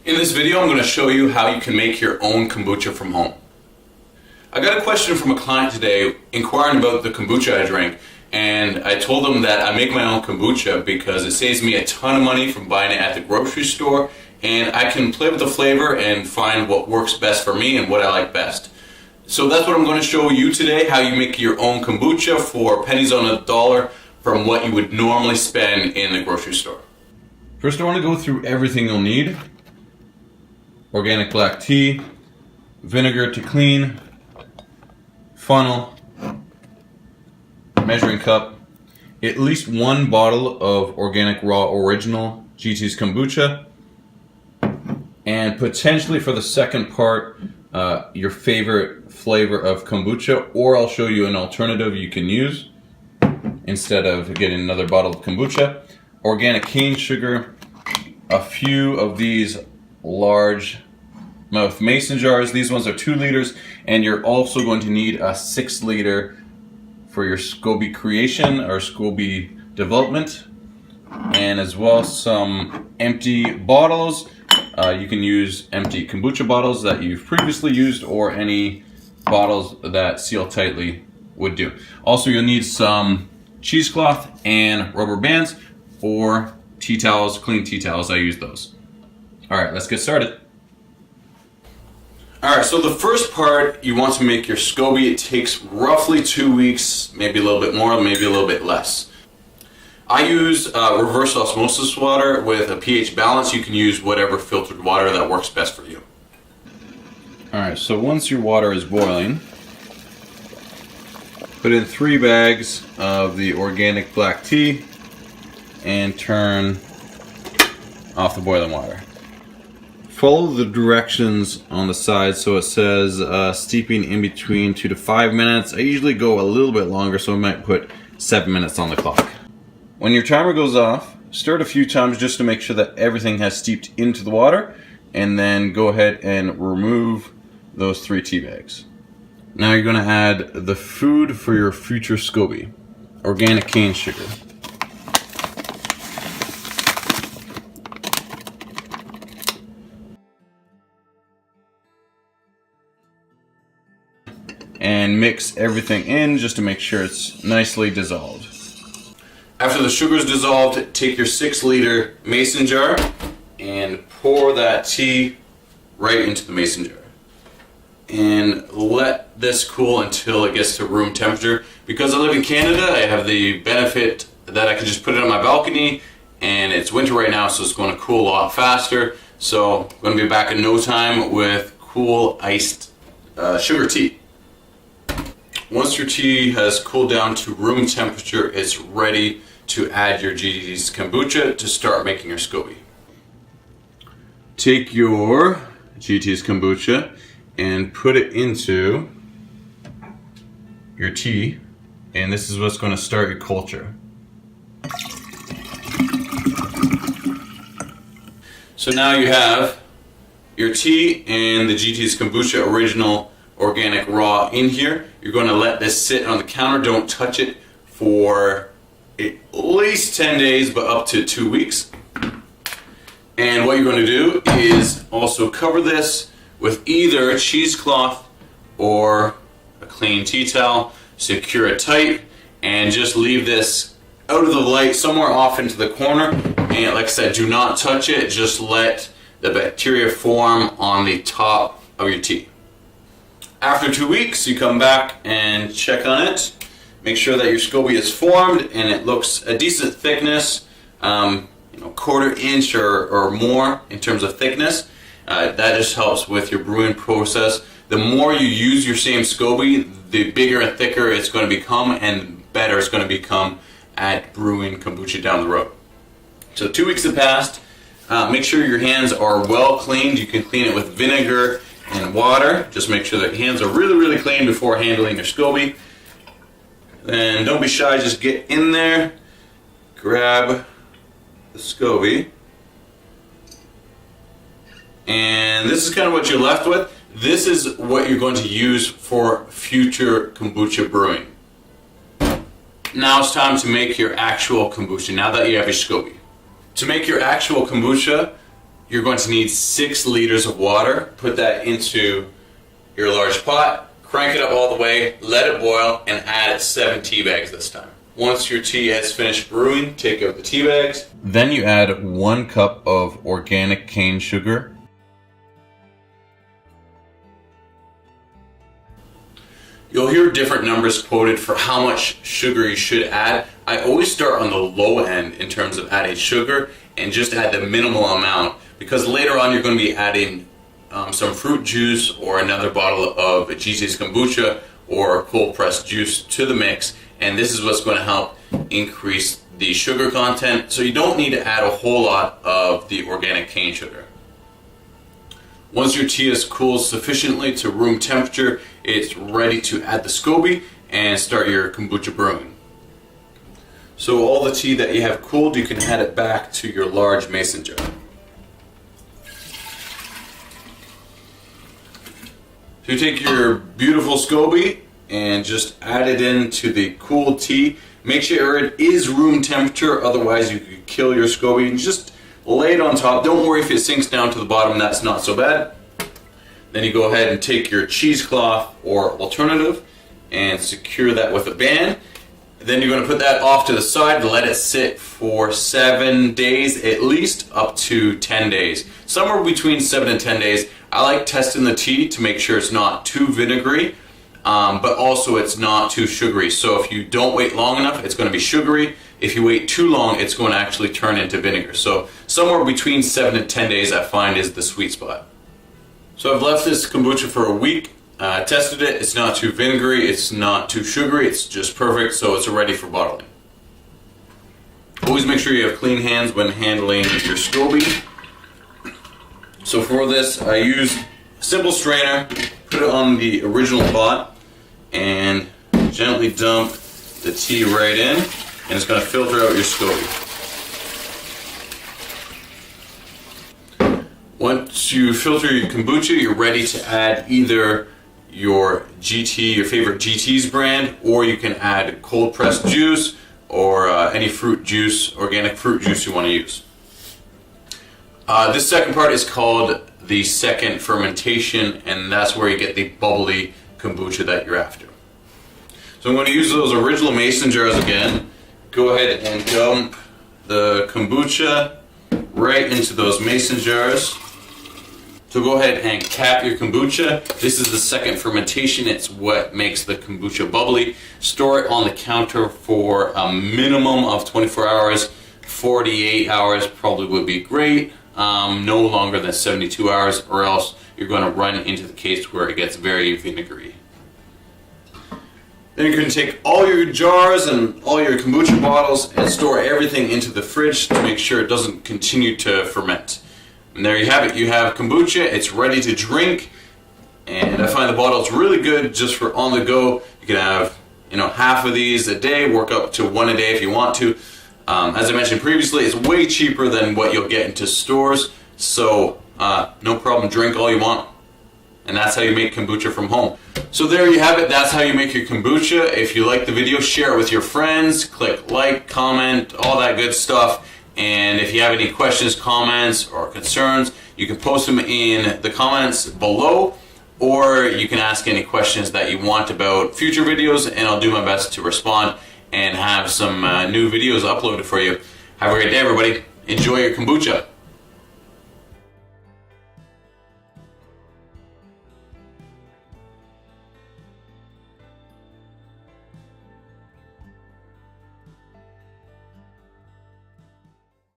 In this video, I'm going to show you how you can make your own kombucha from home. I got a question from a client today inquiring about the kombucha I drank, and I told them that I make my own kombucha because it saves me a ton of money from buying it at the grocery store, and I can play with the flavor and find what works best for me and what I like best. So that's what I'm going to show you today, how you make your own kombucha for pennies on a dollar from what you would normally spend in the grocery store. First, I want to go through everything you'll need. Organic black tea, vinegar to clean, funnel, measuring cup, at least one bottle of organic raw original GT's kombucha, and potentially for the second part, your favorite flavor of kombucha, or I'll show you an alternative you can use instead of getting another bottle of kombucha. Organic cane sugar, a few of these large mouth mason jars. These ones are 2 liters, and you're also going to need a 6 liter for your Scoby creation or Scoby development, and as well some empty bottles. You can use empty kombucha bottles that you've previously used, or any bottles that seal tightly would do. Also, you'll need some cheesecloth and rubber bands, or tea towels, clean tea towels. I use those. Alright, let's get started. Alright, so the first part, you want to make your Scoby. It takes roughly 2 weeks, maybe a little bit more, maybe a little bit less. I use reverse osmosis water with a pH balance. You can use whatever filtered water that works best for you. Alright, so once your water is boiling, put in 3 bags of the organic black tea and turn off the boiling water. Follow the directions on the side. So it says steeping in between 2 to 5 minutes. I usually go a little bit longer, so I might put 7 minutes on the clock. When your timer goes off, stir it a few times just to make sure that everything has steeped into the water, and then go ahead and remove those 3 tea bags. Now you're going to add the food for your future Scoby. Organic cane sugar. And mix everything in just to make sure it's nicely dissolved. After the sugar is dissolved, take your 6 liter mason jar and pour that tea right into the mason jar. And let this cool until it gets to room temperature. Because I live in Canada, I have the benefit that I can just put it on my balcony, and it's winter right now, so it's going to cool a lot faster. So I'm going to be back in no time with cool iced sugar tea. Once your tea has cooled down to room temperature, it's ready to add your GT's kombucha to start making your Scoby. Take your GT's kombucha and put it into your tea, and this is what's going to start your culture. So now you have your tea and the GT's kombucha original organic raw in here. You're going to let this sit on the counter. Don't touch it for at least 10 days, but up to 2 weeks. And what you're going to do is also cover this with either a cheesecloth or a clean tea towel. Secure it tight and just leave this out of the light, somewhere off into the corner. And like I said, do not touch it. Just let the bacteria form on the top of your tea. After 2 weeks, you come back and check on it. Make sure that your Scoby is formed and it looks a decent thickness, quarter inch or more in terms of thickness. That just helps with your brewing process. The more you use your same Scoby, the bigger and thicker it's going to become, and better it's going to become at brewing kombucha down the road. So 2 weeks have passed. Make sure your hands are well cleaned. You can clean it with vinegar and water. Just make sure that your hands are really, really clean before handling your Scoby. Then don't be shy, just get in there, grab the Scoby, and this is kind of what you're left with. This is what you're going to use for future kombucha brewing. Now it's time to make your actual kombucha, now that you have your Scoby. To make your actual kombucha, you're going to need 6 liters of water. Put that into your large pot, crank it up all the way, let it boil, and add 7 tea bags this time. Once your tea has finished brewing, take out the tea bags. Then you add 1 cup of organic cane sugar. You'll hear different numbers quoted for how much sugar you should add. I always start on the low end in terms of adding sugar and just add the minimal amount, because later on you're going to be adding some fruit juice or another bottle of GT's kombucha or cold pressed juice to the mix, and this is what's going to help increase the sugar content, so you don't need to add a whole lot of the organic cane sugar. Once your tea has cooled sufficiently to room temperature, it's ready to add the Scoby and start your kombucha brewing. So all the tea that you have cooled, you can add it back to your large mason jar. So you take your beautiful Scoby and just add it into the cooled tea. Make sure it is room temperature, otherwise you could kill your Scoby. And just lay it on top. Don't worry if it sinks down to the bottom, that's not so bad. Then you go ahead and take your cheesecloth or alternative and secure that with a band. Then you're going to put that off to the side and let it sit for 7 days, at least up to 10 days. Somewhere between 7 and 10 days. I like testing the tea to make sure it's not too vinegary, but also it's not too sugary. So if you don't wait long enough, it's going to be sugary. If you wait too long, it's going to actually turn into vinegar. So somewhere between 7 and 10 days I find is the sweet spot. So I've left this kombucha for a week. Tested it, it's not too vinegary, it's not too sugary, it's just perfect, so it's ready for bottling. Always make sure you have clean hands when handling your Scoby. So for this, I use a simple strainer, put it on the original pot, and gently dump the tea right in, and it's going to filter out your Scoby. Once you filter your kombucha, you're ready to add either your GT, your favorite GT's brand, or you can add cold pressed juice or any fruit juice, organic fruit juice you want to use. This second part is called the second fermentation, and that's where you get the bubbly kombucha that you're after. So I'm going to use those original mason jars again. Go ahead and dump the kombucha right into those mason jars. So go ahead and cap your kombucha. This is the second fermentation. It's what makes the kombucha bubbly. Store it on the counter for a minimum of 24 hours. 48 hours probably would be great. No longer than 72 hours, or else you're going to run into the case where it gets very vinegary. Then you're going to take all your jars and all your kombucha bottles and store everything into the fridge to make sure it doesn't continue to ferment. And there you have it. You have kombucha. It's ready to drink, and I find the bottles really good just for on the go. You can have, half of these a day. Work up to 1 a day if you want to. As I mentioned previously, it's way cheaper than what you'll get into stores. So no problem. Drink all you want, and that's how you make kombucha from home. So there you have it. That's how you make your kombucha. If you like the video, share it with your friends. Click like, comment, all that good stuff. And if you have any questions, comments, or concerns, you can post them in the comments below, or you can ask any questions that you want about future videos, and I'll do my best to respond and have some new videos uploaded for you. Have a great day, everybody. Enjoy your kombucha.